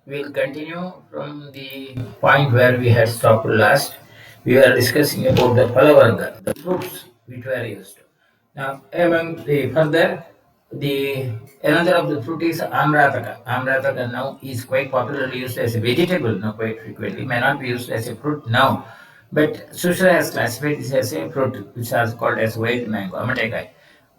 We'll continue from the point where we had stopped last. We were discussing about the palavarga, the fruits which were used. Now, among the further, the another of the fruit is amrataka. Amrataka now is quite popularly used as a vegetable now quite frequently. May not be used as a fruit now, but Sushra has classified this as a fruit, which is called as wild mango, amatekai.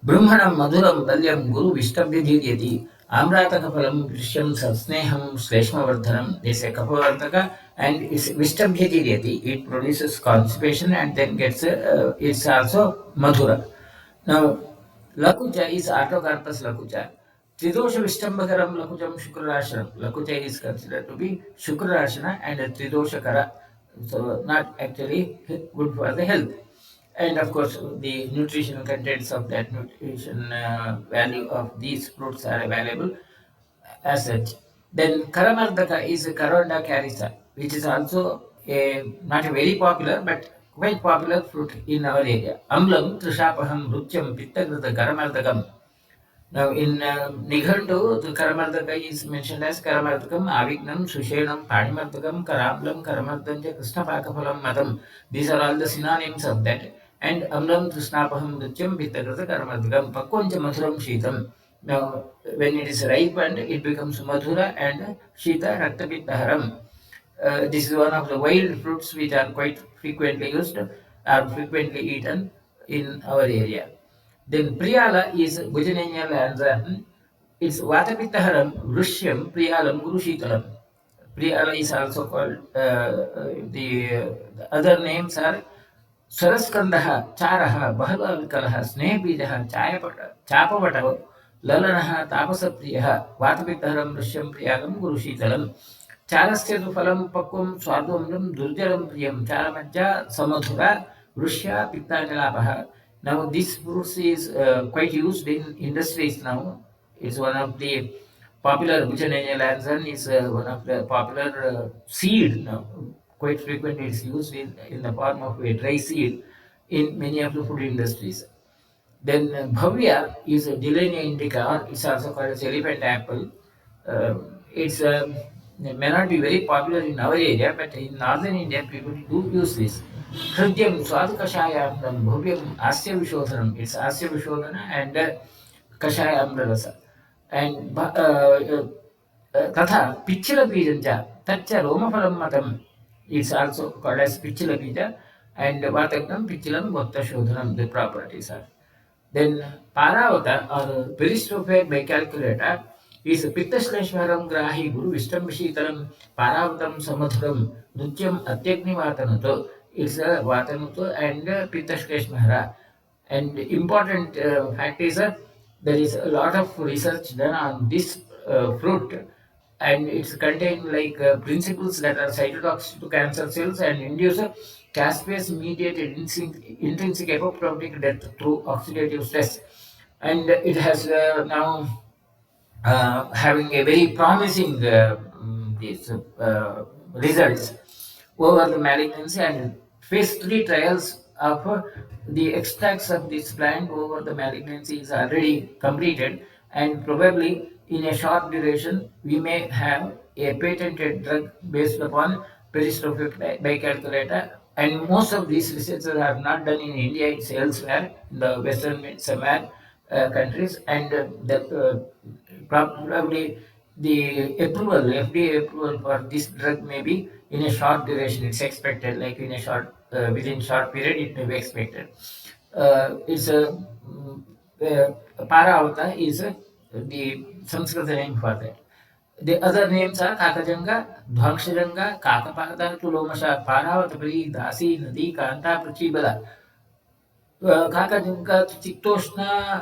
Brahmanam madhuram balyam guru vishtabhyadhyati amrataka drishyam sasneham sleshmavardhanam. This is a kapavartaka and it's vishtabhyadhyati. It produces constipation and then gets it's also madhura. Now, lakucha is Artocarpus lakucha. Tridosha Vishtambakaram lakucham Shukrarashanam. Lakucha is considered to be Shukrarashana and a Tridosha Kara. So, not actually good for the health. And of course, the nutritional contents of that nutrition value of these fruits are available as such. Then Karamardaka is Karonda carissa, which is also not a very popular but quite popular fruit in our area. Amlam, Trishapaham, Rucham, Pittagrata, Karamardakam. Now in Nighandu, the Karamardaka is mentioned as Karamardakam, Avignam, Sushenam, Padimardakam, Karamlam, Karamardanja, Krishnapakapalam, Matam. These are all the synonyms of that. And Amlam, Krishnapaham, Rucham, Pittagrata, Karamardakam, Pakonja, Mathuram, Sheetam. Now, when it is ripened, it becomes Madhura and Shita Raktapittaharam. This is one of the wild fruits which are quite frequently used, are frequently eaten in our area. Then Priyala is Bhujanenya lanza. It's Vatapittaharam, Vrishyam, Priyalam, Gurushitalam. Priyala is also called, the other names are Saraskandaha, Charaha, Bahala Snehbijah, Chapavata, Lalanaha, Tapasapriyaha, Vatapittaharam, Vrishyam, Priyalam, Gurushitalam. Charasya tu phalam pakwam swadamram durjaram priyam charamajja samadhura vrishya pittanilapaha. Now this fruit is quite used in industries now. It's one of the popular Bhujanenya lanzan is one of the popular seed now. Quite frequently it's used in the form of a dry seed in many of the food industries. Then Bhavya is a Delania indica, or it's also called as elephant apple. It's may not be very popular in our area, but in northern India, people do use this. Hridyam Swadkashayamram Bhavyam Asya Vishodhanam. It's Asya Vishodhana and Kashayamra Rasa. And Tatha Pichila Bijanja, Tacha Romafalam Matam. It's also called as Pichila Bija and Vatakam Pichilam Bhakta Shodhanam, the properties are. Then Paravata or peristrophate by calculator is Pittashleshwaram Grahi Guru Vishtam Paravatam Samadhuram Nutyam Atyagnivatanato. It's a Vatanato and Pittashleshmahara. And important fact is there is a lot of research done on this fruit and it's contained like principles that are cytotoxic to cancer cells and induce a caspase mediated intrinsic apoptotic death through oxidative stress. And it has now having a very promising these, results over the malignancy and phase 3 trials of the extracts of this plant over the malignancy is already completed and probably in a short duration we may have a patented drug based upon peristrophia bicalculator and most of these researches are not done in India, it's elsewhere in the western semi countries and probably the approval, FDA approval for this drug may be in a short duration. It's expected, like in a short, within short period, it may be expected. It's a Paravata is the Sanskrit name for that. The other names are Kakajanga, Dhvangsharanga, Kakapada, Tulomasha, Paravatapri, Dasi, Nadi, Kanta, Prachibala. काकजिंका चित्तोष्ण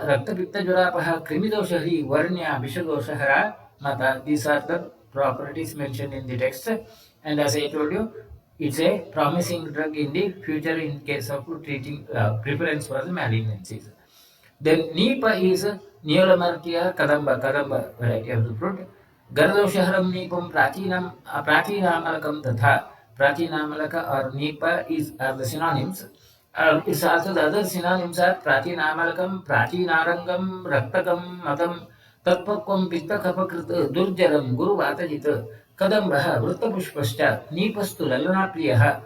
रक्तपित्तज्वरापः कृमिदोषहरि वर्ण्य विषदोषहरा mata. These are the properties mentioned in the text and as I told you it's a promising drug in the future in case of treating preference for the malignancies. Then Nipa is Neolamartia Kadamba variety of the fruit. Garadoshaharam Nipam Pratinamalakam Tatha. Pratinamalaka or Nipa is are the synonyms. It's also the other synonyms are Pratinamalakam, Pratinarangam, Raktakam, Matam, Tatpakam, Pitta Kapakrit, Durjaram, Guru Vatajita. Kadambah, Vruttapushpascha, Nipastu Lalanapriyaha,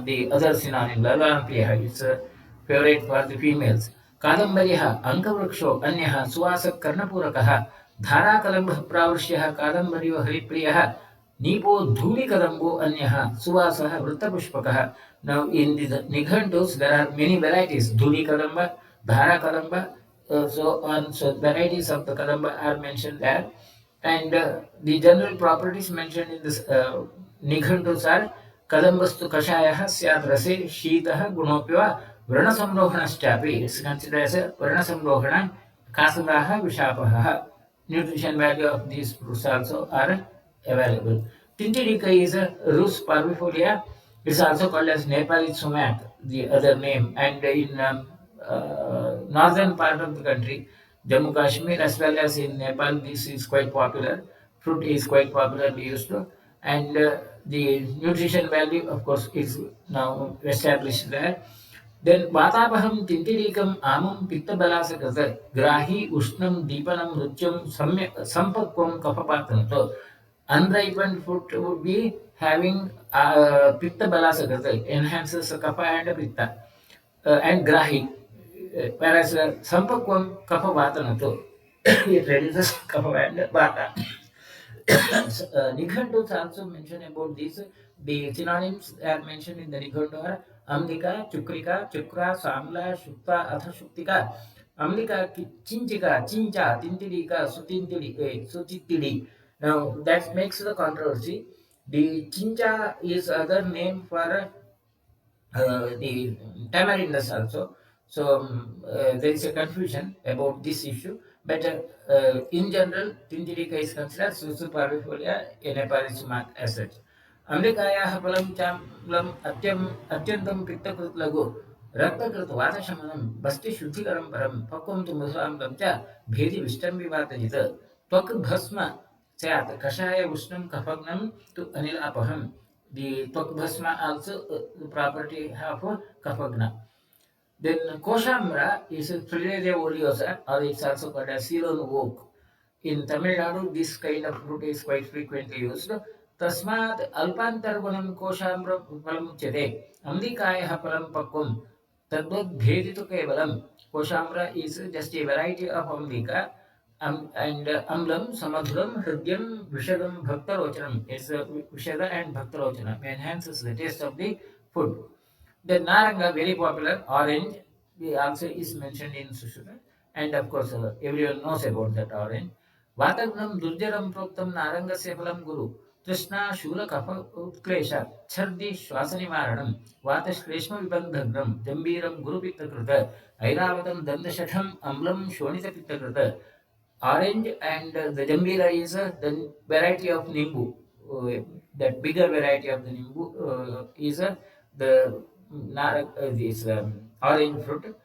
the other synonym, Lalanapriyaha, it's a favorite for the females. Kadambariha, Ankavruksho, Anyaha, Suvasak Karnapurakaha, Dhara Kadambah Pravrushyah, Kadambariyo Haripriyaha, Nipo Dhuli Kadambo Anyaha, Suvasaha, Vruttapushpakaha. Now in the Nighantus, there are many varieties, Dhuli Kadamba, Dhara Kadamba, so on, so varieties of the Kadamba are mentioned there. And the general properties mentioned in this Nighantus are Kadambastu Kashayah Syad Rase Sheetah Gunopiva Vrana Samrohanaschapi. It's considered as a Vrana Samrohana Kasanaha Vishapaha. Nutrition value of these fruits also are available. Tintirica is a Rus parvifolia. It's also called as Nepali sumac, the other name, and in northern part of the country, Jammu Kashmir as well as in Nepal, this is quite popular. Fruit is quite popularly used, and the nutrition value, of course, is now established there. Then Vatapaham Tintirikam Amam Pittabalasakasa Grahi Ushnam Deepanam Rutyam Sampakvam Kapapatan. So unripened fruit would be having Pitta Balasakasa, enhances the kapha and Pitta, and Grahi. Whereas Sampakvam Kapapatan, so it reduces kapha and Vata. Nighantus also mention about this. The synonyms are mentioned in the Nighantu are Amlika, Chukrika, Chukra, Samla, Shukta, Atha Shuktika, Amlika, Chinchika, Chincha, Tintilika, Sutitili. Now that makes the controversy. The Chincha is other name for the tamarindas also. So there is a confusion about this issue. But in general, Tinjirika is considered Susu parvifolia in a parisumat as such. Amrikayaha palam chamlam atyantam pittakrit lagu raktakrit vatashamanam basti shuddhikaram param pakum tu mudram gamcha bhedi vishtambivatanita twak bhasma Sayat Kashaya Ushnam Kapagnam to Anilapaham. The Twakbhasma also the property of Kapagna. Then Koshamra is a Trileria oleosa, or it's also called as Ceylon oak. In Tamil Nadu, this kind of fruit is quite frequently used. Tasmat Alpantargunam Koshamra Palamuchede, Amdikaya Palam Pakum, Tadvad Bheditu Kevalam. Koshamra is just a variety of Amdika. And Amlam, Samadhuram, Hridyam, Vishadam, Bhaktarochanam. It's Vishada and Bhaktarochanam. Enhances the taste of the food. The Naranga, very popular, orange, the also is mentioned in Sushruta. And of course, everyone knows about that orange. Vatagnam Durjaram Proktam Naranga Sepalam Guru. Trishna Shula Kapha Utklesha. Chardi Shwasani Maranam. Vatash Krishma Vibandhagram. Jambiram Guru Pitta Krita. Airavatam Dandashatham Amlam Shonita Pitta Krita. Orange and the Jambira is the variety of Nimbu. That bigger variety of the Nimbu is the this orange fruit.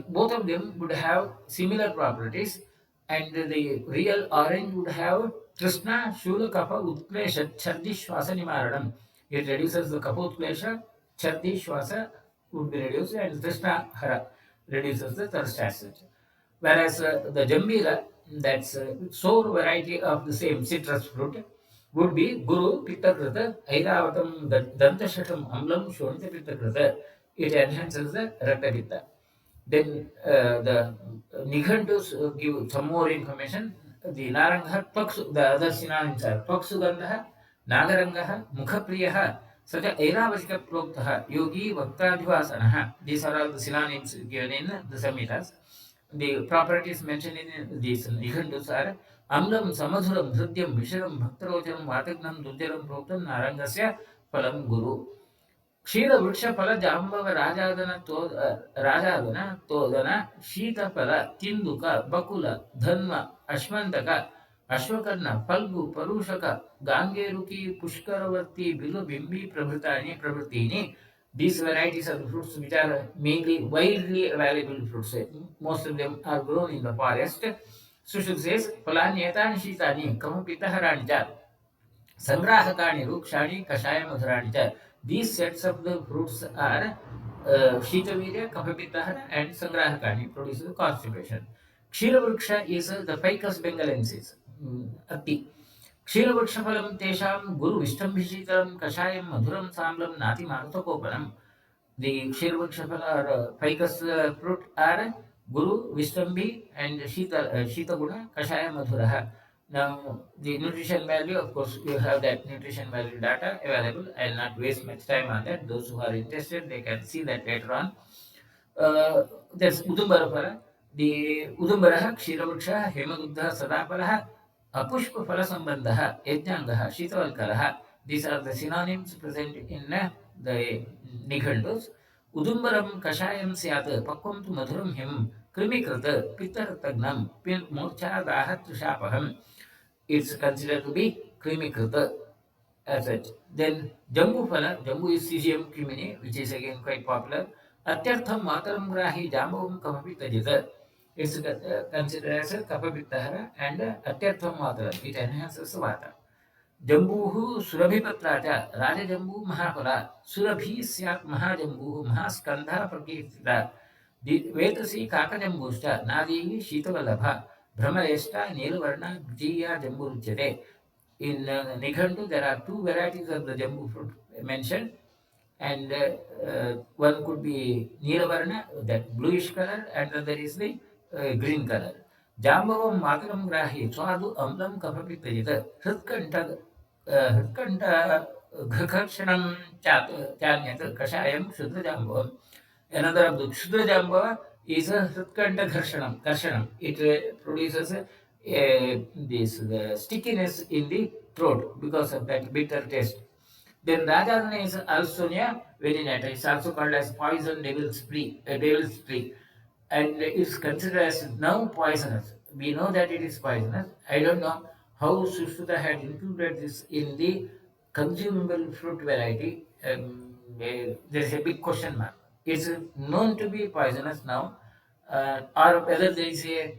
Both of them would have similar properties, and the real orange would have Trishna, Shula, Kapha, Utklesha, Chardi, Shwasa, Nimaranam. It reduces the Kapha, Utklesha, Chardi, Shwasa would be reduced, and Trishna, Hara reduces the thirst as such. Whereas the Jambira, that's a sour variety of the same citrus fruit, would be Guru Pitta Krita, Airavatam Dantashatam Amlam Shonita Pitta Krita. It enhances the Rakta Pitta. Then the Nighantus give some more information. The Narangha, Paksu, the other synonyms are Paksugandha, Nagarangaha, Mukhapriyaha, such a Airavashika Proktaha, Yogi, Vaktadhivasanaha. These are all the synonyms given in the Samhitas. The properties mentioned in these Nighantus are Amlam, Samadhuram, Hridyam, Visharam, Bhaktarocharam, Vatagnam, Durjaram, Proktam, Narangasya, Palam Guru. ಕ್ಷೀರ ವೃಕ್ಷ ಫಲ ಜಾಂಬವ ರಾಜಾದನ ತೋದನ ಶೀತಫಲ ಕಿಂದುಕ ಬಕುಲ ಧನ್ವ ಅಶ್ವಂತಕ ಅಶ್ವಕರ್ಣ ಫಲ್ಗು ಪರುಷಕ ಗಾಂಗೇರುಕಿ ಪುಷ್ಕರವರ್ತಿ ಬಿಲು ಬಿಂಬಿ ಪ್ರಭೃತೀನಿ these varieties of the fruits which are mainly widely available fruits. Most of them are grown in the forest. Sushil says, Palanyetani shitani kamapitaharani ja Sangrahakani, Rukshani, Kashaya Madhurani. These sets of the fruits are Shitavirya, Kapapitahara, and Sangrahakani, produces constipation. Kshira Vriksha is the Ficus bengalensis, Atti. क्षीरवृक्षफलं तेषां गुरुविष्टम्भिशीतलं कषायं मधुरं साम्लं नातिमारुतकोपनम्. The Shirvakshafala or ficus fruit are Guru, Vistambi, and Shita Guna, Kashaya Madhuraha. Now, the nutrition value, of course, you have that nutrition value data available. I'll not waste much time on that. Those who are interested, they can see that later on. There's Udumbarapara. The Udumbaraha, Kshiravaksha, Hemaduddha, Sadaparaha, Apushpafala Yajnangaha, Shitavalkaraha. These are the synonyms present in the Nighandus. Udumbaram Kashayam Syat, Pakwam tu Madhuram Him, Krimikrata, Pitaratagnam, Pin Mocha Dahat Shapaham. It's considered to be Krimikrata as such. Then Jambu Phala, Jambu is Cesium crimine, which is again quite popular. Atyartham Mataram Grahi Jambavam Kapapita Jita. It's considered as a Kapapitahara and Atyartham Mataram. It enhances the Vata. जम्बूः सुरभिपत्रा च राजजम्बू महाफला सुरभि स्यात् महाजम्बूः महास्कन्धः प्रकीर्तिता वेतसी काकजम्बूश्च नादीः शीतवल्लभा भ्रमरेष्टा नीलवर्णा द्वितीया जम्बूरुच्यते. In Nighandu, there are two varieties of the jambu fruit mentioned, and one could be Neelavarna, that bluish color, and the other is the green color. Jambavam mataram grahi swadu amlam kapapitayita hritkanta ghakakshanam chanyat kashayam shudra jambavam. Another of the shudra jambava is a hritkanta karshanam. It produces this the stickiness in the throat because of that bitter taste. Then Rajadana is also near Veninata. It's also called as poison devil's tree, and it's considered as now poisonous. We know that it is poisonous. I don't know how Sushruta had included this in the consumable fruit variety. There is a big question mark. It's known to be poisonous now, or whether there is a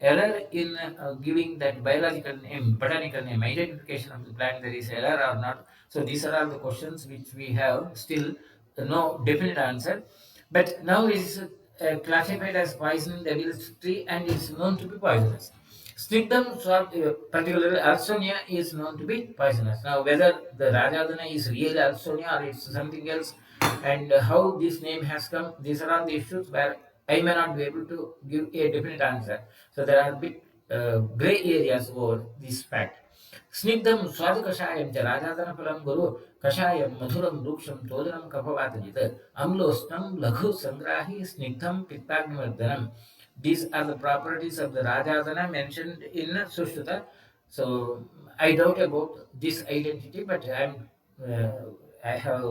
error in giving that biological name, botanical name, identification of the plant, there is error or not. So these are all the questions which we have still no definite answer. But now it is classified as poison devil's tree and is known to be poisonous. Snigdham, particularly Arsonia, is known to be poisonous. Now, whether the Rajadana is real Arsonia or it's something else, and how this name has come, these are all the issues where I may not be able to give a definite answer. So there are big gray areas over this fact. Snigdham Swadakashayam cha Rajadana Palam Guru Kashayam Madhuram Ruksham Todanam Kapavatajita Amlostam Laghu Sangrahi Snigdham Pittagnivardanam. These are the properties of the Rajadana mentioned in Sushruta. So I doubt about this identity, but uh, I have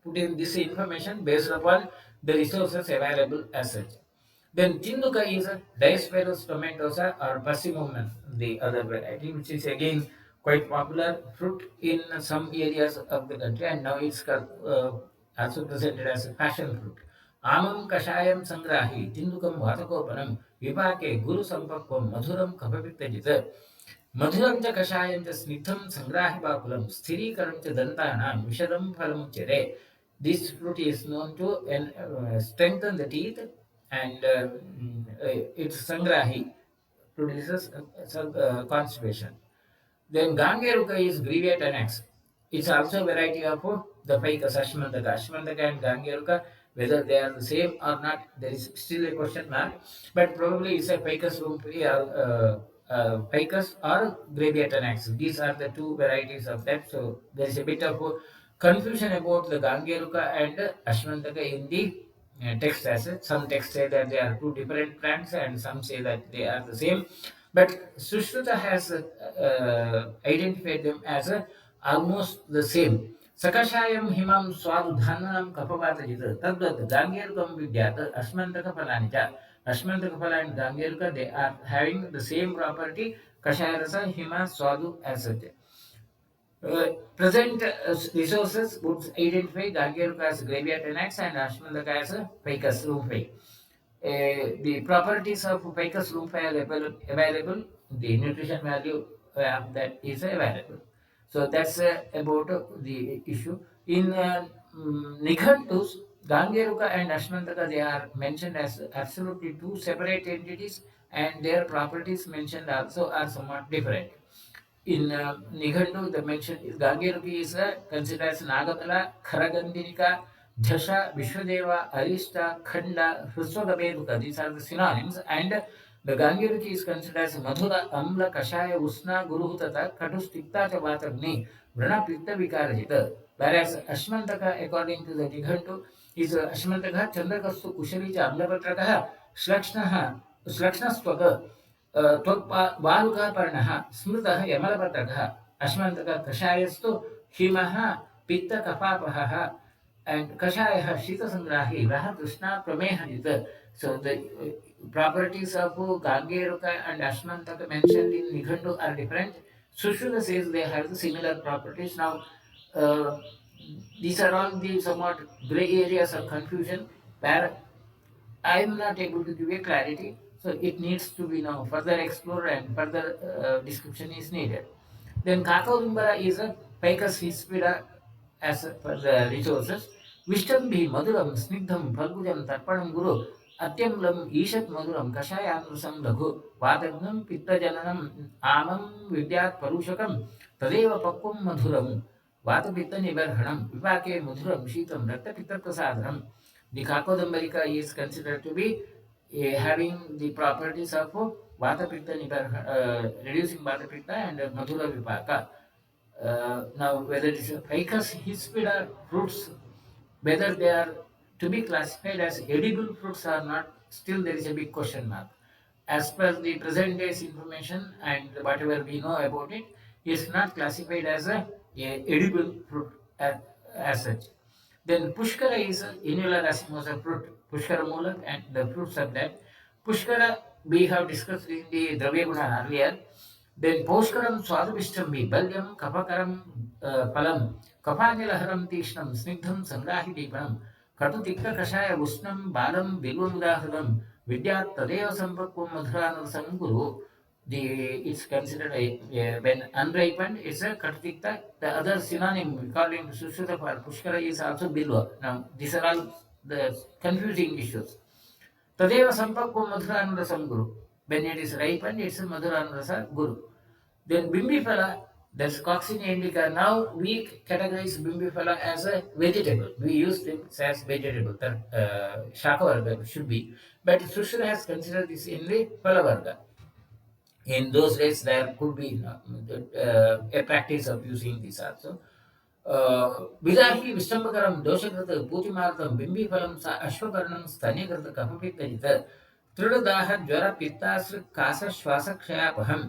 put in this information based upon the resources available as such. Then Chinduka is a Diospherus tomentosa or Persimmon, the other variety, which is again quite popular fruit in some areas of the country, and now it's also presented as a passion fruit. Amam kashayam sangrahi Chindukam vatakopanam vipake guru sampakvam madhuram kapapittajita. मधुरं च कषायं च स्निग्धं सङ्ग्राह्यपाकुलं स्थिरीकरणं च दन्तानां विशदं फलं उच्यते. This fruit is known to strengthen the teeth, and its sangrahi produces constipation. Then Gangeruka is Grivet annex. It's also a variety of the ficus Ashmandaka. Ashmandaka and Gangeruka, whether they are the same or not, there is still a question mark. But probably it's a ficus rumpri or ficus or Grivet annex. These are the two varieties of that. So there is a bit of confusion about the Gangeruka and Ashmandaka in the text as such. Some texts say that they are two different plants, and some say that they are the same. But Sushruta has identified them as almost the same. Sakashayam himam swadudhananam kapavatajita tadvat gangyarukam vidyat ashmantaka phalanija. Ashmantaka phala and gangyuruka, they are having the same property. Kashayarasa hima swadu as such. Present resources would identify Gangeruka as graveyard annex and Ashmandaka as a ficus rumphi. The properties of ficus rumphi are available, the nutrition value that is available. So that's about the issue. In Nighantus, Gangeruka and Ashmandaka, they are mentioned as absolutely two separate entities, and their properties mentioned also are somewhat different. in Nighandu, the mention is Gangiruki is considered as Nagamala, Kharagandika, Jasha, Vishwadeva, Arista, Khanda, Hriswagabeduka. These are the synonyms. And the Gangiruki is considered as Madhura, Amla, Kashaya, Usna, Guruhutata, Katus, Tikta, Vatarni, Vrana, Pitta, Vikarajita. Whereas Ashmantaka, according to the Nighandu, is Ashmantaka, Chandrakastu, Kusharija, Amlapatrakaha, Shlakshnaha, Shlakshnaspaka. त्वक्बालुकः पर्णः स्मृतः यमलपत्रकः अश्मन्तकः कषायस्तु हिमः पित्तकफापहः and kashayah shita sangrahi raha krishna pramehanit. So the properties of gangeruka and ashmantaka mentioned in Nighandu are different. Sushruta says they have the similar properties. Now uh, these are all the somewhat gray areas of confusion where I am not able to give a clarity, so it needs to be now further explored and further description is needed. Then Kakaudumbara is a Picus hispida as per the resources. Vishtam bhi maduram snigdham phalgujam tarpanam guru atyamlam ishat maduram kashayamrusam laghu vadagnam pitta jananam amam vidyat parushakam tadeva pakkum madhuram vatapitta nibarhanam vipake madhuram shitam rakta pitta prasadhanam. The Kakodambarika is considered to be having the properties of Vata Pitta, reducing Vata Pitta and Madhura Vipaka. Now, whether it is ficus, hispida fruits, whether they are to be classified as edible fruits or not, still there is a big question mark. As per the present day's information and whatever we know about it, is not classified as a edible fruit as such. Then Pushkara is annular racemosa fruit, Pushkara Mulak, and the fruits of that. Pushkara we have discussed in the Dravya Guna earlier. Then Poshkaram Swadavishtam Balyam Kapakaram Palam Kapanilaharam Tishnam Snigdham Sangrahi Deepanam Katu Tikta Kashaya Usnam Balam Bilundahadam Vidyat Tadeva Sampakum Madhuranasam Guru. The it's considered when unripened it's a Katutikta. The other synonym according to Sushruta for Pushkara is also Bilwa. Now these are all the confusing issues. Tadeva Sampakko Madhuranurasam Guru. When it is ripened, it's a Madhuranurasa Guru. Then Bimbifala, that's Coccinia indica. Now we categorize Bimbifala as a vegetable. We use them as vegetable. Shakavarga should be. But Sushruta has considered this in the Palavarga. In those days, there could be a practice of using this also. विदाहि विष्टम्बकरं दोषकृत पूतिमार्तं बिम्बीफलं स अश्वकर्णं स्तन्यकृत कफपित्तजित तृणदाह ज्वर पित्ताश्र कास श्वासक्षयापहं.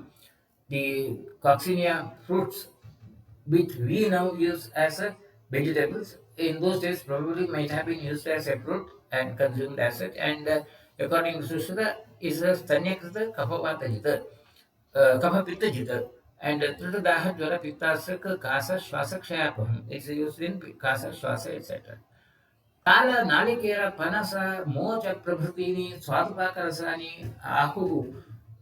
The coccinia fruits which we now use as a vegetables in those days probably might have been used as a fruit and consumed as such, and according to Sushruta is a stanyakrita kapavatajita kapapittajita and trutadaha jvara pittasaka kasa shwasakshayapaham. It's used in kasa shwasa etc. ताल नालिकेर पनस मोच प्रभृतीनि स्वादुपाकरसानि आहुः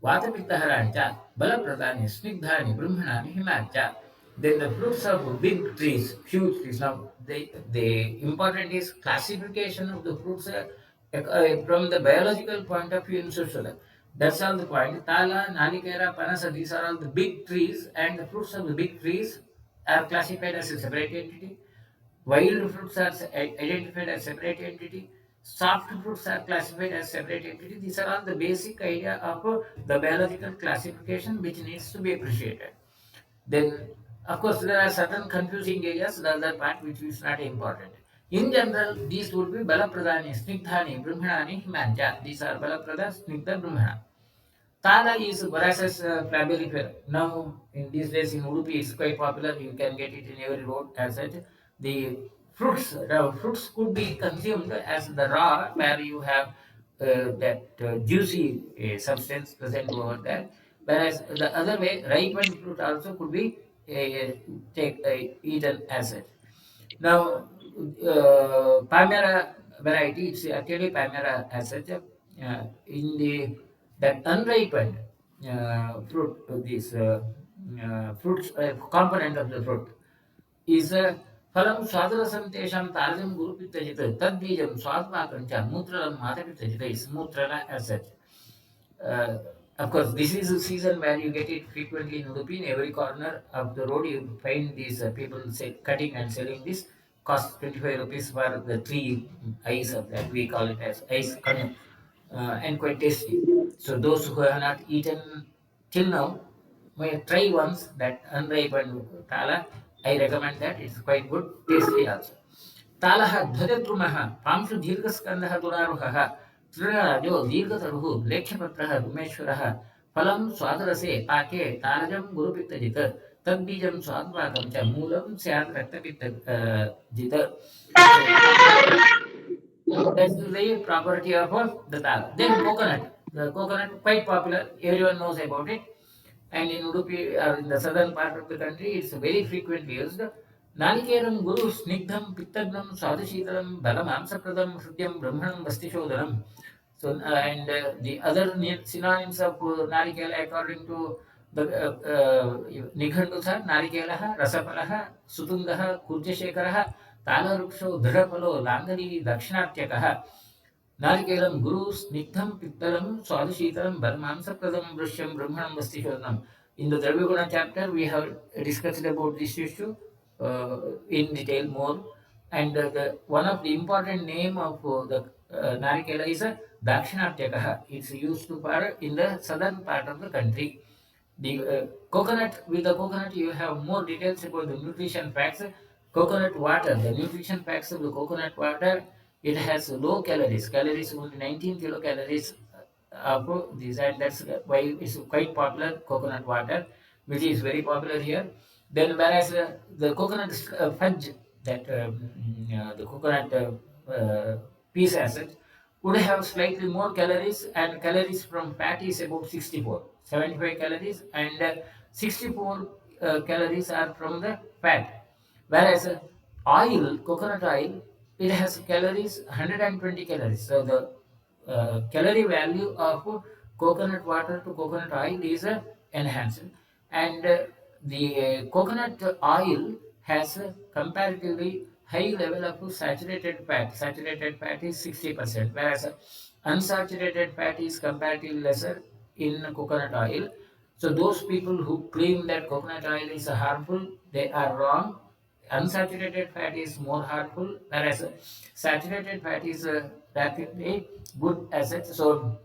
वातपित्तहराणि च बलप्रदानि स्निग्धानि ब्रह्मणानि हिमानि च. Then the fruits of big trees, huge trees. Now, the important is classification of the fruits from the biological point of view in Sushruta. That's all the point. Tala, Nalikera, Panasa, these are all the big trees, and the fruits of the big trees are classified as a separate entity. Wild fruits are identified as separate entity. Soft fruits are classified as separate entity. These are all the basic idea of the biological classification which needs to be appreciated. Then, of course, there are certain confusing areas, the other part which is not important. In general, these would be Balapradani, Snigdhani, Brahmanani, Himanja. These are Balaprada, Snigdha, Brahmana. Tala is Borassus flabellifera. Now, in these days in Udupi, it's quite popular. You can get it in every road as such. The fruits could be consumed as the raw, where you have that juicy substance present over there. Whereas the other way, ripened fruit also could be eaten as such. Now, Palmyra variety, it's actually Palmyra as such. In the that unripened fruit, this fruits component of the fruit is फलं स्वादरसं तेषां तारजं गुरुपित्तजित् तद्बीजं स्वात्माकं च मूत्रलं मातपित्तजित् is mutrala as such. Of course, this is a season where you get it frequently in Udupi. In every corner of the road, you find these people cutting and selling this. Cost 25 rupees for the three eyes of that. We call it as ice kanu, and quite tasty. So those who have not eaten till now may try once that unripened tala. I recommend that. It's quite good, tasty also. तालः ध्वजद्रुमः पांशु दीर्घस्कन्धः दुरारुहः तृणराजो दीर्घतरुः लेख्यपत्रः उमेश्वरः फलं स्वादरसे पाके तालजं गुरुपित्तजित् तद्बीजं स्वाद्वाकं च मूलं स्यात् रक्तपित्त जित्. That's the property of the dal. Then coconut. The coconut quite popular. Everyone knows about it. And in Udupi, or in the southern part of the country, it's very frequently used. Nalikeram guru snigdham pittagnam swadashitaram balamamsapradam hrudyam brahmanam vastishodaram. So, the other synonyms of narikela according to the Nighandus are narikelaha, rasapalaha, sutungaha, kurjashekaraha, तालवृक्षो दृढ़फलो Langali दक्षिणात्यकः नारिकेलं गुरु स्निग्धं पित्तलं स्वादुशीतलं बलमांसप्रदं दृश्यं ब्रह्मणं वस्तिशोधनम्. In the Draviguna chapter, we have discussed about this issue in detail more. And one of the important name of the Narikela is Dakshinatyakaha. It's used to for in the southern part of the country. The coconut, with the coconut, you have more details about the nutrition facts. Coconut water, the nutrition facts of the coconut water, it has low calories. Calories only 19 kilocalories of this, and that's why it's quite popular. Coconut water, which is very popular here. Then, whereas the coconut fudge, that the coconut piece acid, would have slightly more calories, and calories from fat is about 64, 75 calories, and 64 calories are from the fat. Whereas oil, coconut oil, it has calories 120 calories. So the calorie value of coconut water to coconut oil is enhanced, and the coconut oil has a comparatively high level of saturated fat. Saturated fat is 60%, whereas unsaturated fat is comparatively lesser in coconut oil. So those people who claim that coconut oil is harmful, they are wrong. Unsaturated fat is more harmful, whereas saturated fat is relatively good asset. So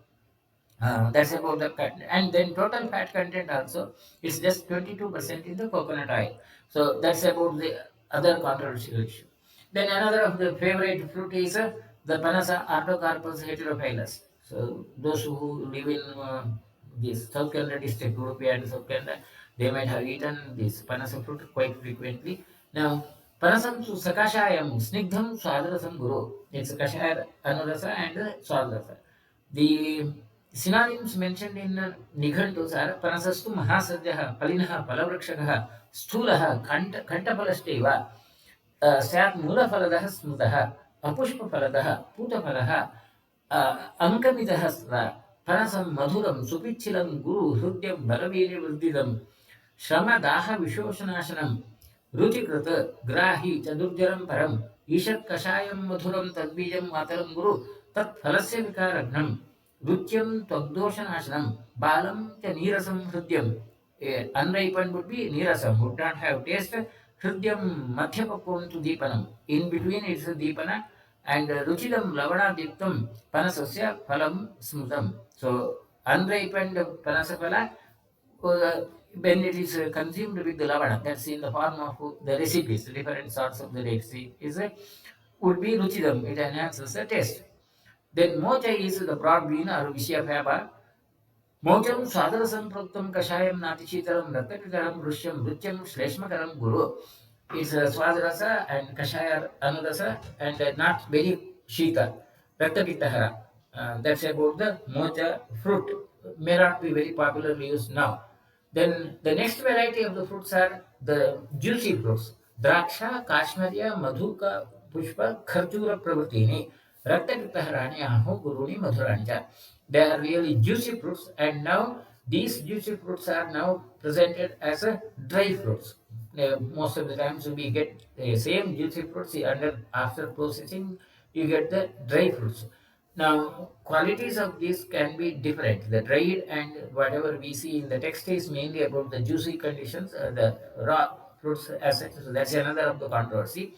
that's about the fat. And then total fat content also is just 22% in the coconut oil. So that's about the other controversial issue. Then another of the favorite fruit is the Panasa Artocarpus heterophyllus. So those who live in this South Canada district, Udupi and South Canada, they might have eaten this Panasa fruit quite frequently. Now, Panasam Sakashayam Snigdham Swadarasam Guru. It's Kashaya Anurasa and Swadarasa. The synonyms mentioned in Nighandus are Panasastu Mahasadyaha, Palinaha, Palavrakshakaha, Sthulaha, Kantapalasteva, स्यात् मूलफलदः स्मृतः अपुष्पफलदः पूतफलः अङ्कमितः स्तः फनसं मधुरं सुपिच्छिलं गुरु हृद्यं बलवीर्यवृद्धिदं श्रमदाहविशोषनाशनं रुचिकृत ग्राही च दुर्जरं परम् ईषत्कषायं मधुरं तद्बीजं मातरं गुरु तत्फलस्य विकारघ्नं रुच्यं त्वग्दोषनाशनं बालं च नीरसं हृद्यं. Unripened would be nirasam, would not have taste. Hridyam madhyapakvam to deepanam. In between it's a deepana. And ruchidam lavanadiktam panasasya phalam smudam. So unripened panasaphala, when it is consumed with the lavana, that's in the form of the recipes, different sorts of the recipe, would be ruchidam. It enhances the taste. Then mocha is the broad green or vishyafaba. मौचं स्वादरसंपृक्तं कषायं नातिशीतलं रक्तपितरं रुष्यं रुच्यं श्लेष्मकरं गुरु. It's swadarasa and kashaya anurasa and not very shita. Raktapittahara. That's about the mocha fruit. May not be very popularly used now. Then the next variety of the fruits are the juicy fruits. Draksha, Kashmirya, Madhuka, Pushpa, Kharjura Pravritini, Raktapittaharani, Aho, Guruni, Madhuranja. They are really juicy fruits, and now these juicy fruits are now presented as a dry fruits. Most of the times we get the same juicy fruits under after processing, you get the dry fruits. Now, qualities of this can be different. The dried and whatever we see in the text is mainly about the juicy conditions, the raw fruits as such. So that's another of the controversy.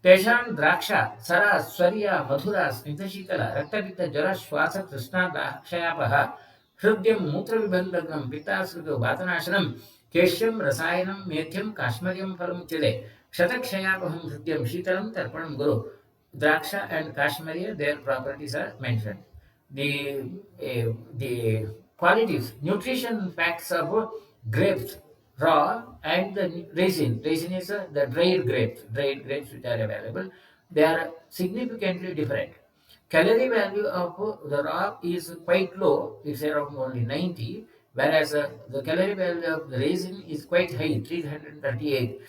तेषां द्राक्षा सरा स्वर्या मधुरा स्निग्धशीतल रक्तपित्त ज्वर श्वास तृष्णाक्षयापः हृद्यं मूत्रविबन्धनं पित्तासृतो वातनाशनं केश्यं रसायनं मेध्यं काश्मीर्यं फलमुच्यते क्षतक्षयापहं हृद्यं शीतलं तर्पणं गुरु Draksha and Kashmir, their properties are mentioned. The qualities, nutrition facts of grapes, raw and the raisin. Raisin is the dried grapes which are available. They are significantly different. Calorie value of the raw is quite low, it's around only 90, whereas the calorie value of the raisin is quite high, 338.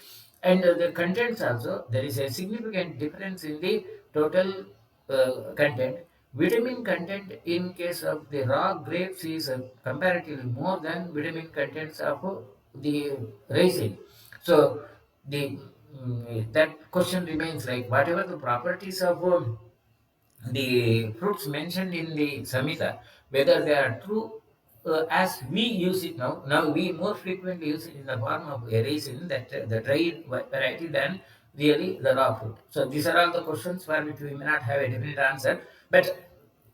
And the contents also, there is a significant difference in the total content. Vitamin content in case of the raw grapes is comparatively more than vitamin contents of the raisin. So the that question remains, like whatever the properties of the fruits mentioned in the Samhita, whether they are true as we use it now. Now we more frequently use it in the form of a raisin, that the dried variety, than really the raw fruit. So these are all the questions for which we may not have a definite answer, but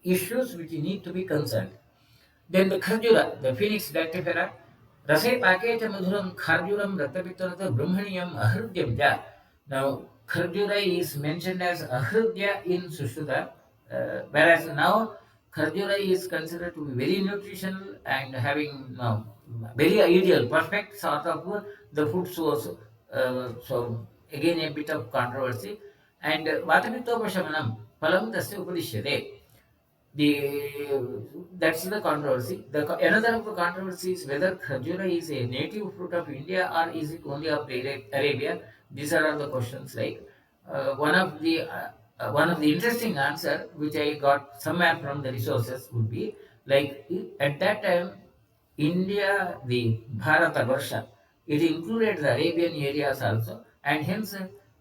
issues which need to be concerned. Then the Kharjura, the Phoenix dactyfera, Rase Paket Madhuram Kharjuram Raktapitarata Brahmaniyam Ahrudyam Ja. Now, Kharjura is mentioned as Ahrudya in Sushruta, whereas now Kharjura is considered to be very nutritional and having very ideal, perfect sort of the food source. So, again, a bit of controversy. And Vatapitopashamanam, Palam Tasya Upadishyate. That's the controversy. Another of the controversy is whether khajura is a native fruit of India or is it only of Arabia. These are all the questions. Like one of the interesting answer which I got somewhere from the resources would be, like, at that time India, the Bharata Varsha, it included the Arabian areas also, and hence,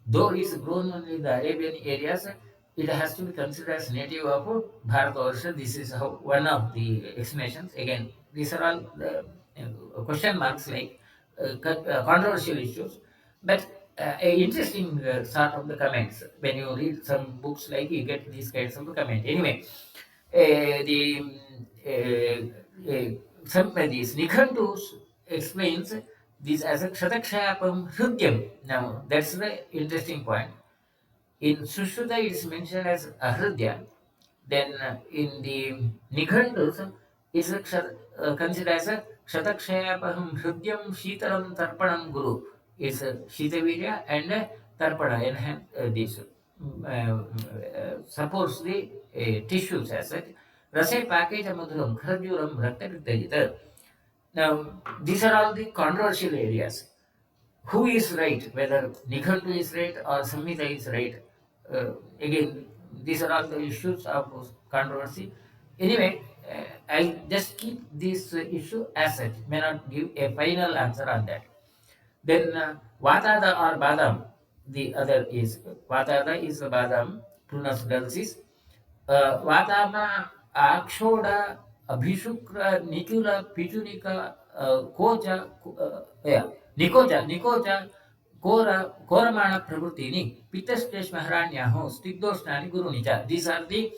though it is grown only in the Arabian areas, it has to be considered as native of Bharata Varsha. This is how one of the explanations. Again, these are all the question marks, like controversial issues, but a interesting sort of the comments. When you read some books, like, you get these kinds of comment. Anyway, the some these Nikhandus explains this as a Kshatakshayapam Hrudyam. Now, that's the interesting point. In Sushruta, it is mentioned as Ahridya. Then in the Nikhandus, it's considered as a Kshatakshayapaham Hrudyam Shitaram Tarpanam Guru. It's a Shitavirya and Tarpana, enhance this. Supports the tissues as such. Rase package Amadhuram, Kharjuram, Rakta. Now, these are all the controversial areas. Who is right, whether Nikhantu is right or Samhita is right? Again, these are all the issues of controversy. Anyway, I'll just keep this issue as such, may not give a final answer on that. Then Vatada or Badam, the other is Vatada is the Badam, pronounced Dalsis. Vatama Akshoda Abhishukra Nikula Pichunika Koja yeah, Nikocha Koramana Prabhutini Pitastesh Maharanyaho Stigdoshnani Guru Nija. These are the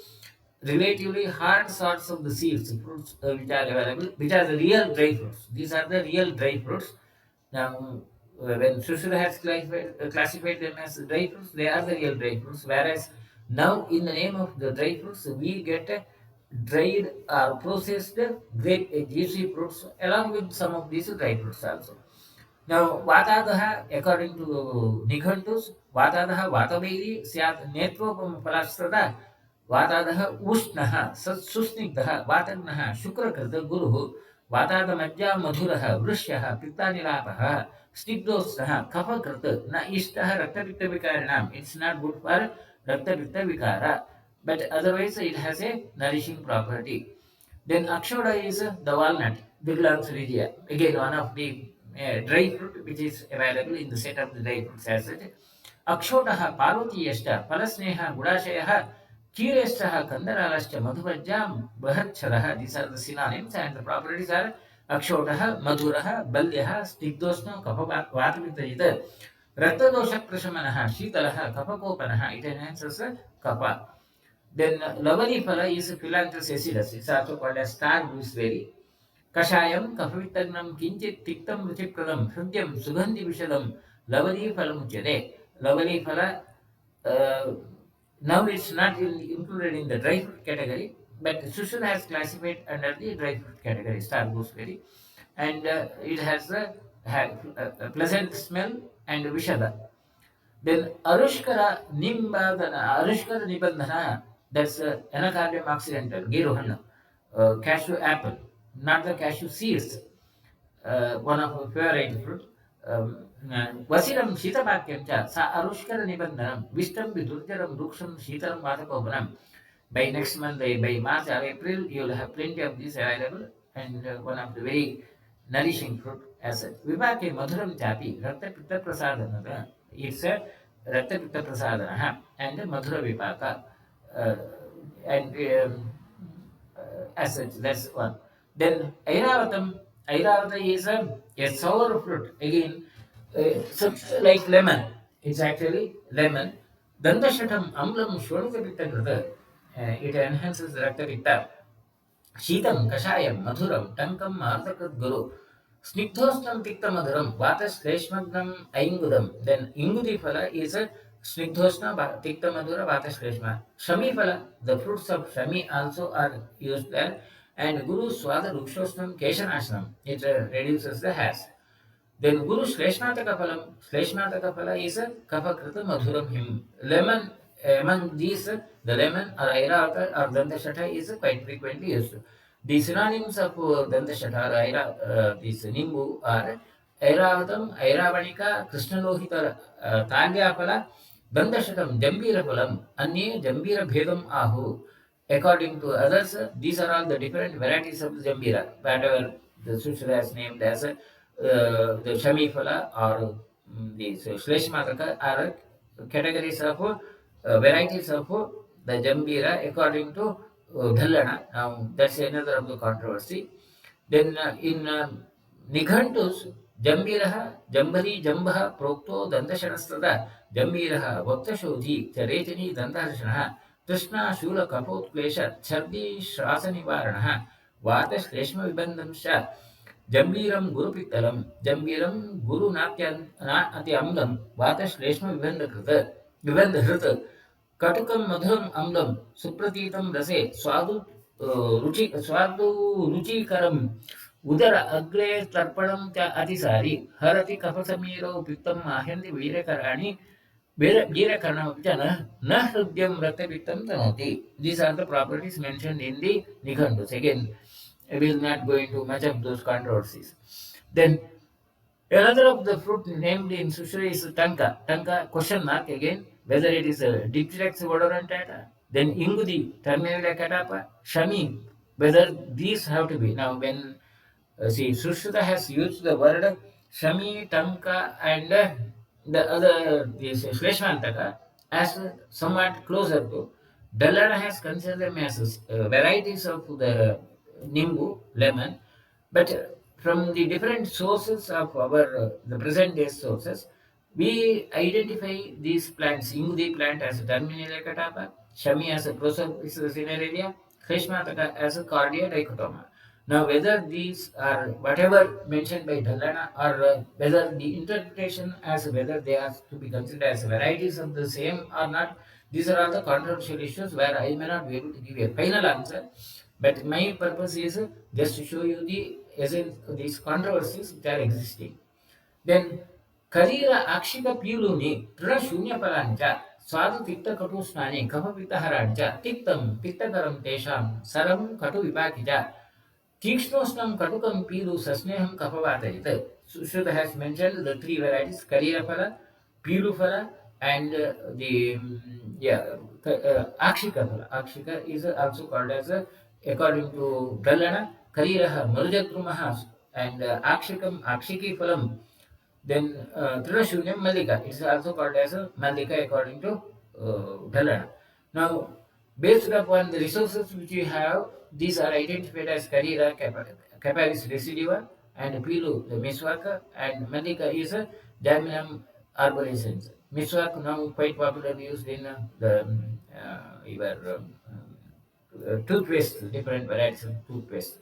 relatively hard sorts of the seeds, fruits which are available, which are the real dry fruits. These are the real dry fruits. Now, when Sushruta has classified them as dry fruits, they are the real dry fruits. Whereas now, in the name of the dry fruits, we get dried or processed grape juicy fruits along with some of these dry fruits also. Now, Vatadaha, according to Nikhantus, Vatadaha Vatavairi Syat Netropam Palastada, Vatadaha Ushnaha Susnigdaha Vatagnaha Shukrakrata Guru, Vatada Madhya Madhuraha Vrishyaha Pittanilapaha Snigdosnaha Kapakrata Na Ishtaha Raktapitta Vikaranam. It's not good for Raktapitta Vikara, but otherwise it has a nourishing property. Then Akshoda is the walnut, Biglans regia. Again, one of the dry fruit which is available in the set of the dry fruits as such. Akshodaha Parvati Yashta Palasneha Gudashaya Kireshtaha, Kandaralascha, Madhuvajam, Bahatcharaha, these are the synonyms, and the properties are Akshotaha, Madhuraha, Balyaha, Stigdosno, Kapavatamita, Raktadosha Prashamanaha, Shitalaha, Kapakopanaha, it enhances the Kapa. Then Lavali Phala is Philanthus acidus, it's also called as star gooseberry. Kashayam, Kapavittagnam, Kinchit, Tiktam, Ruchipradam, Hrudyam, Sugandhi Vishadam, Lavali Phalamuchade. Lavali Phala, uh, now it's not included in the dry fruit category, but Sushruta has classified under the dry fruit category, star gooseberry, and it has a pleasant smell and Vishada. Then Arushkara Nibandhana, that's anacardium occidental, Girohana, cashew apple, not the cashew seeds, one of our favorite fruit. Vasiram Shitapakyam cha, sa Arushkara Nibandhanam, Vishtam Vidurjaram Ruksham Shitaram Vatakobanam. By next month, by March or April, you will have plenty of these available, and one of the very nourishing fruit as such. Vipake Madhuram Chapi, Rakta Pitta Prasadana. It's a Rakta Pitta Prasadana and Madhura Vipaka. Uh, and as such, that's one. Then Airavatam is a sour fruit. Again, some, like lemon. It's actually lemon. Dandashatam Amlam Shwaruka Pitta Krita. It enhances Rakta Pitta. Sheetam, Kashayam, Madhuram, Tankam, Martakat Guru. Snigdhostam Pikta Madhuram, Vatas Kleshmagnam Aingudam. Then Ingudi Phala is a Snigdhosna Pikta Madhura Vatas Kleshma. Shami Phala, the fruits of Shami also are used there. And Guru Swada Rukshosnam Keshanasnam. It reduces the hash. Then Guru Shleshnataka Phalam. Shleshnataka Phala is a Kapakrita Madhuram him. Lemon, among these, the lemon or Airata or Dandashata is quite frequently used. The synonyms of Dandashata or this Nimbu are Airavatam, Airavanika, Krishnalohita, Talyaphala, Dandashatam, Jambira Phalam, Anye Jambira Bhedam Ahu. According to others, these are all the different varieties of Jambira, whatever the Sushra has named as the Shami Phala or the Shleshmataka are categories of varieties of the Jambira according to Dhallana. Now, that's another of the controversy. Then in Nighantus, Jambiraha, Jambari, Jambaha, Prokto, Dandashanastada, Jambiraha, Vaktashodhi, Charetani, Dandashanaha, Krishna, Shula, Kapot, Klesha, Chardi, Shrasani Varanaha, Vata, Shleshma Vibandam Shah, Jambiram, Guru Pitalam, Jambiram, Guru Natyan, Ati Amlam, Vata, Shleshma Vibanda Hrita, Katukam Madhuram Amlam, Supratitam Rase, Swadu Ruchikaram, Udara Agre Tarpanam Cha Atisari, Harati Kapasamiro Pittam Mahandi Virakarani, Virakarana Vichana, Nahrudyam Rata Pittam Tanoti. These are the properties mentioned in the Nikhandus. Again, I will not go into much of those controversies. Then another of the fruit named in Sushri is Tanka. Tanka, question mark again, whether it is a Dipteryx odorantata, then Ingudi, Terminal catapa, Shami, whether these have to be. Now, when see, Sushruta has used the word Shami, Tanka, and the other, this Shleshmantaka, as somewhat closer to. Dallada has considered them as varieties of the Nimbu, lemon, but from the different sources of our the present day sources, we identify these plants, Ingudi plant as a terminal catapa, Shami as a Proserpinarea, Krishmataka as a Cardia dichotoma. Now, whether these are whatever mentioned by Dhallana or whether the interpretation as whether they are to be considered as varieties of the same or not, these are all the controversial issues where I may not be able to give a final answer. But my purpose is just to show you the essence of these controversies which are existing. Then Karira Akshika Piluni, Trina Shunya Palancha, Sadhu Tikta Katu Snani, Kapa Pitaharancha, Tiktam, Pittakaram Tesham, Saram Katu Vipakija, Tikshnosnam Katukam Pilu Sasneham Kapavata. Sushruta has mentioned the three varieties, Karira Phala, Pilu Phala, and Akshika Phala. Akshika is also called as, according to Dallana, Kariraha, Marujatrumaha, and Akshikam, Akshiki Phalam. Then Trinashunyam Malika, it is also called as a Malika according to Dallana. Now, Based upon the resources which you have, these are identified as Karira, Caparis residua, and Pilu, the Miswaka, and Mandika is a Diaminum arborescens. Miswak now quite popularly used in your toothpaste, different varieties of toothpaste.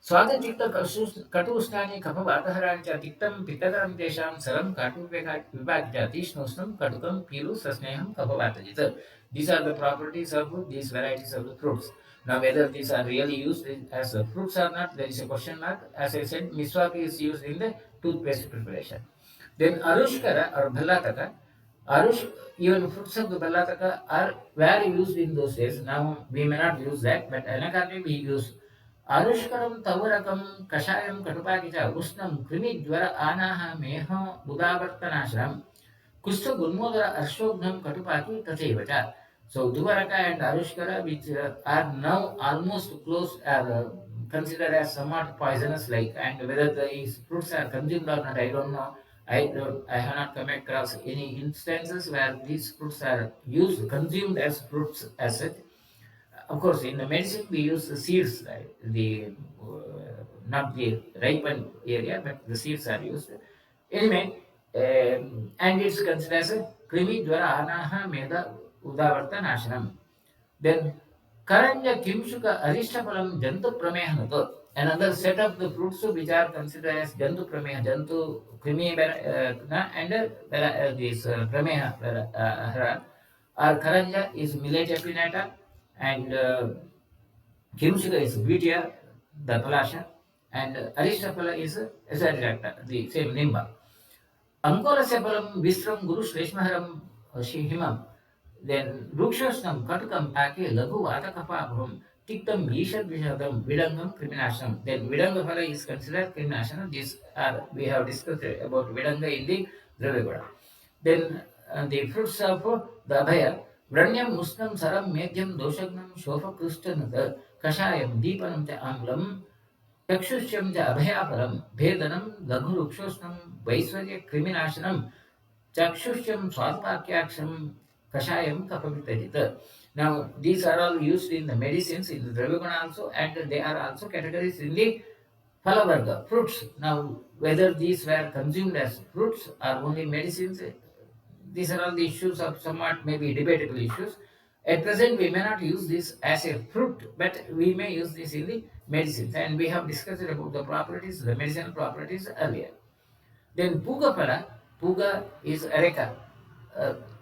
स्वादचित्तकटुष्णानि कफवातहराणि च तिक्तं पित्तकरं तेषां सरं काटुविभागि च तीक्ष्णोष्णं कटुकं पीलु सस्नेहं कफवातजित्. These are the properties of these varieties of the fruits. Now, whether these are really used as fruits or not, there is a question mark. As I said, miswak is used in the toothpaste preparation. Then arushkara or bhalataka, arush, even fruits of the bhalataka are were used in those days. Now we may not use that, but anakarne we use आरुष्करं तवरकं कषायं कटुपाकि च उष्णं कृमिज्वर आनाः मेह उदावर्तनाशनम् कुष्ठगुल्मोदर अर्शोघ्नं कटुपाकि तथैव च. So Duvaraka and Arushkara, which are now almost close, are considered as somewhat poisonous like, and whether these fruits are consumed or not, I don't know. I have not come across any instances where these fruits are used, consumed as fruits as such. Of course, in the medicine we use the seeds, right? The not the ripened area, but the seeds are used. Anyway, and it's considered as a krimi dwara anaha meda udavarta nashanam. Then karanja kimshuka arishtapalam jantu pramehanatu. Another set of the fruits which are considered as jantu prameha, jantu krimi and this prameha or karanja is millet epinata and Kimsuka is Vidya, the Palasha, and Aristopala is Azadirata, the same Nimba. Ankora Sepalam, Vistram, Guru Shreshmaharam, Shihimam, then Rukshasnam, Katukam, Pake, Lagu, Atakapabhum, Tiktam, Yishad Vishadam, Vidangam, Kriminasham. Then Vidangapala is considered Kriminasham. These are, we have discussed about Vidanga in the Dravigoda. Then the fruits of the Abhaya, Vranyam, Musnam, Saram, Medhyam, Doshagnam, Shofa, Kristan, Kashayam, Deepanam, Anglam, चक्षुष्यं च अभयाफलं भेदनं लघुरुक्षोष्णं वैश्वर्य कृमिनाशनं चक्षुष्यं स्वात्माख्याक्षं कषायं कफवितजित. Now these are all used in the medicines in the Draviguna also, and they are also categories in the Phalavarga, fruits. Now whether these were consumed as fruits or only medicines, these are all the issues of somewhat maybe debatable issues. At present, we may not use this as a fruit, but we may use this in the medicines. And we have discussed about the properties, the medicinal properties earlier. Then Puga Phala, Puga is Areca.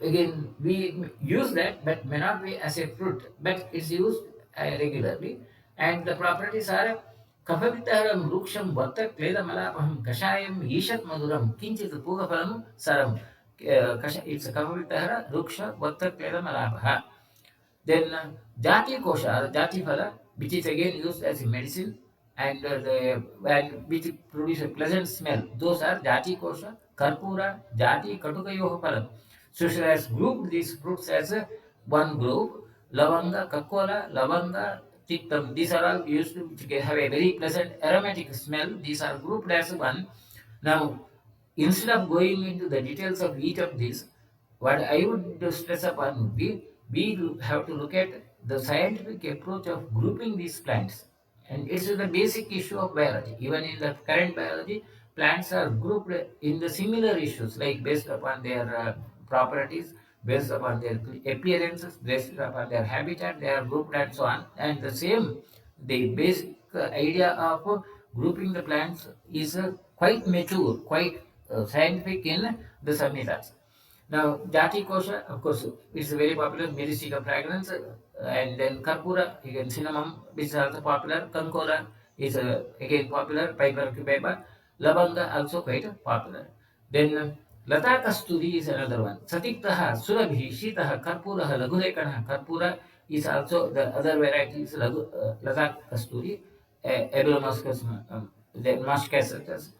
Again, we use that, but may not be as a fruit, but it's used regularly. And the properties are Kapavitaram Ruksham Vatta Kleda Malapaham Kashayam Ishat Maduram Kinchit Pugaphalam Saram. It's a Kapavitara Ruksha Vatta Kleda Malapaha. Then Jati Kosha, Jati Phala, which is again used as a medicine and which produce a pleasant smell. Those are Jati Kosha, Karpura, Jati Katukayoha Phala. So she has grouped these fruits as one group. Lavanga, Kakola, Lavanga, Tiktam. These are all used to which have a very pleasant aromatic smell. These are grouped as one. Now, instead of going into the details of each of these, what I would stress upon would be we have to look at the scientific approach of grouping these plants. And it's the basic issue of biology. Even in the current biology, plants are grouped in the similar issues, like based upon their properties, based upon their appearances, based upon their habitat, they are grouped and so on. And the same, the basic idea of grouping the plants is quite mature, quite scientific in the Samhitas. Now, Jati Kosha, of course, is a very popular Miristika fragrance, and then Karpura, again cinnamon, which is also popular. Kankora is again popular, Piper cubeba. Lavanga also quite popular. Then Lata Kasturi is another one. Satiktaha, Surabhi, Shitaha, Karpuraha, Lagulekanaha. Karpura is also the other varieties, Lata Kasturi, Ebelomuscus, then Muscus.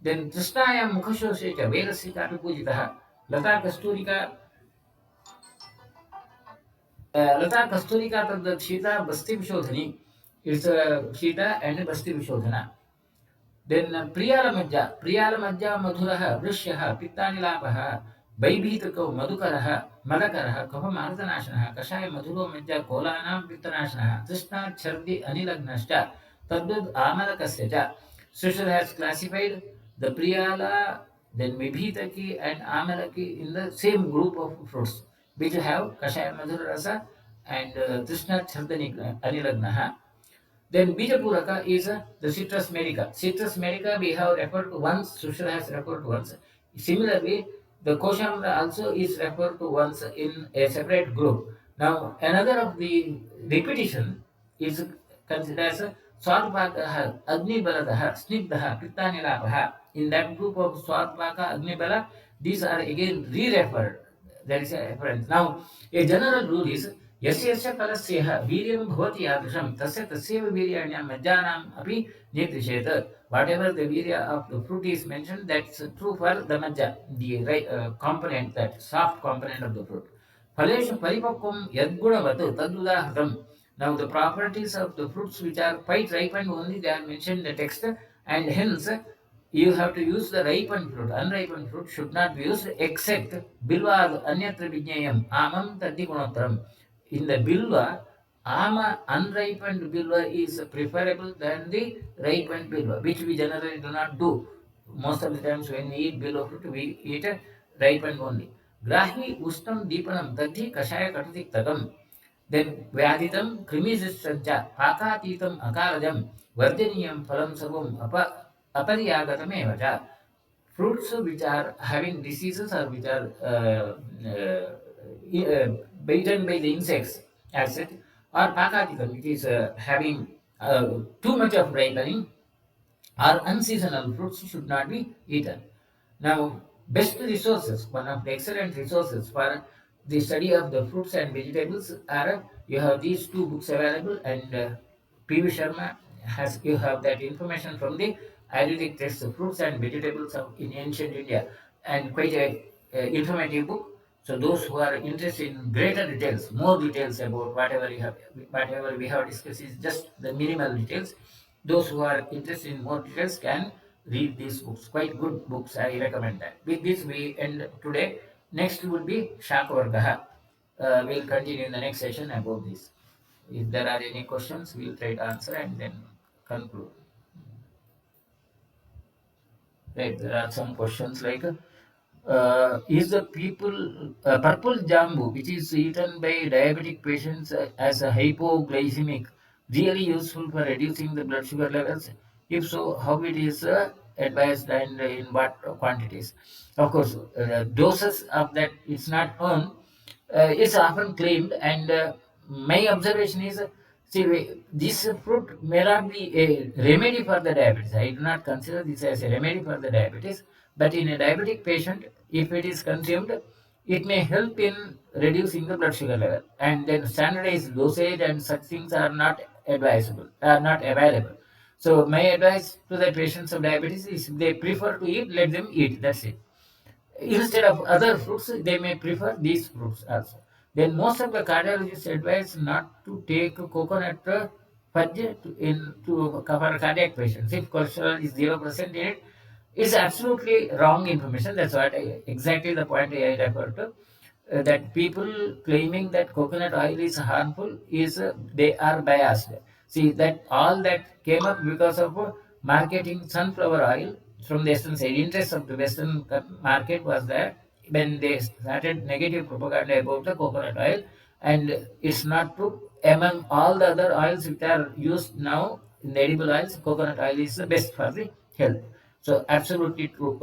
Then Krishnaya Mukhashoseka, Vedasika Pujitaha. लता कस्तूरिका लता कस्तूरिका तद् शीता बस्ति विशोधनी it's शीता and बस्ति विशोधना then प्रियालमज्जा मधुरः वृष्यः पित्तानिलापः वैभीतको मधुकरः मदकरः कफमार्दनाशनः कषाय मधुरो मज्ज कोलानां पित्तनाशनः तृष्णाच्छर्दि अनिलग्नश्च तद्वद् आमलकस्य च. Sushil has classified the Priyala, then Vibhitaki and Amalaki in the same group of fruits, which have Kashaya Madhura Rasa and Trishna Chardani Anilagnaha. Then Bijapuraka is the citrus medica. Citrus medica we have referred to once, Sushil has referred to once. Similarly, the Koshamra also is referred to once in a separate group. Now, another of the repetition is considered as Swadvaka, Agnibaladaha, Snigdaha, Pittanilapaha. In that group of Swadvaka, Agnibala, these are again re-referred. There is a reference. Now, a general rule is यस्य यस्य फलस्यः वीर्यं भवति यादृशं तस्य तस्यैव वीर्याण्यां मज्जानाम् अपि निर्दिशेत्. Whatever the virya of the fruit is mentioned, that's true for the majja, the component, that soft component of the fruit. Phaleshu paripakvam yadgunavatu tadudahatam. Now the properties of the fruits which are quite ripened only they are mentioned in the text, and hence you have to use the ripened fruit. Unripened fruit should not be used except bilvad anyatra vijnayam amam taddi gunotram. In the bilva, ama unripened bilva is preferable than the ripened bilva, which we generally do not do. Most of the times when we eat bilva fruit, we eat ripened only. Grahi ustam deepanam tadhi kashaya katatik tagam. Then vyaditam krimisistanja pakatitam akarajam varjaniyam phalam sarvam apariyagatam evacha. Fruits which are having diseases or which are bitten by the insects, as it, or pakatikam, which is having too much of ripening, or unseasonal fruits should not be eaten. Now, best resources, one of the excellent resources for the study of the fruits and vegetables are, you have these two books available, and P.V. Sharma has, you have that information from the Ayurvedic text of fruits and vegetables in ancient India, and quite a informative book. So those who are interested in greater details, more details about whatever we have discussed is just the minimal details. Those who are interested in more details can read these books. Quite good books. I recommend that. With this, we end today. Next would be Shakavargaha. We'll continue in the next session about this. If there are any questions, we'll try to answer and then conclude. Right, there are some questions like is the people purple jambu, which is eaten by diabetic patients as a hypoglycemic, really useful for reducing the blood sugar levels? If so, how it is advised and in what quantities? Of course, doses of that it's not known. It's often claimed, and my observation is, see, this fruit may not be a remedy for the diabetes. I do not consider this as a remedy for the diabetes, but in a diabetic patient, if it is consumed, it may help in reducing the blood sugar level. And then standardized dosage and such things are not advisable, are not available. So my advice to the patients of diabetes is, if they prefer to eat, let them eat. That's it. Instead of other fruits, they may prefer these fruits also. Then most of the cardiologists advise not to take coconut fudge to cover cardiac patients. If cholesterol is 0% in it, it's absolutely wrong information. That's what exactly the point I refer to. That people claiming that coconut oil is harmful is they are biased. See that all that came up because of marketing sunflower oil from the western side. Interest of the western market was there when they started negative propaganda about the coconut oil, and it's not true. Among all the other oils which are used now in the edible oils, coconut oil is the best for the health. So absolutely true.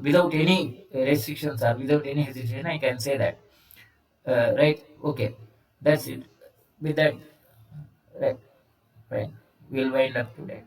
Without any restrictions or without any hesitation, I can say that. Right? Okay. That's it. With that, right? Fine. We'll wind up today.